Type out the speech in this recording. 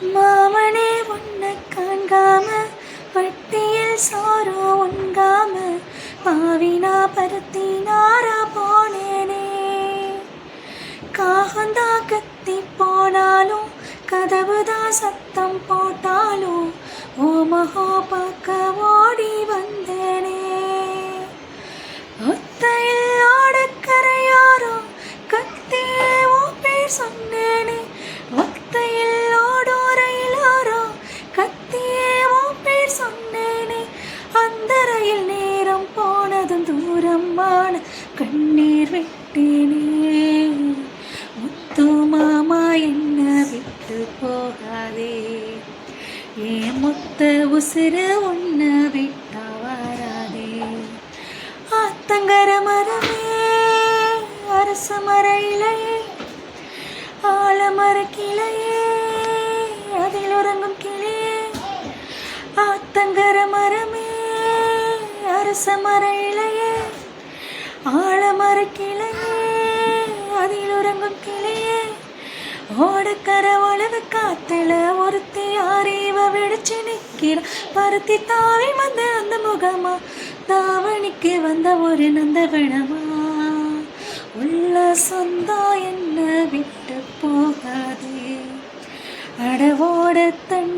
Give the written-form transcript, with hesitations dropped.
மாமனே உன்னை காண்காம பட்டியில் சோறு உண்காம பாவினா பருத்தி நாரா போனேனே. காகந்தா கத்தி போனாலும் கதவுதான் சத்தம் போட்டாலும் ஓமஹோ பார்க்க ஓடி வந்தேனே. ஒத்தையில் ஓடக்கரையாரோ கத்தியே ஓ பேர் சொன்னேனே. ஒத்தையில் ஓடோரையிலாரோ கத்தியே ஓ பேர் சொன்னேனே. அந்த ரயில் நேரம் போனதும் தூரமான கண்ணீர் விட்டேனே. முத்து மாமா என்ன விட்டு போகாதே, ஏன் முத்த உசுறு உன்ன விட்டா வராதே. ஆத்தங்கர மரமே அரச மர இலையே ஆலமர கிளையே அதில் உறங்கும் கிளியே. ஆத்தங்கர மரமே அரச மர இலையே ஆலமர கிளையே அதில் உறங்கும் கிளியே. ஓடக்கர உழவு காத்துல ஒருத்தி அறிவ விடிச்சு நிற்கிற பருத்தி தாவி வந்த அந்த முகமா தாவணிக்கு வந்த ஒரு நந்தவனமா. உள்ள சொந்தம் என்ன விட்டு போகாதே, அடவோட தண்ணி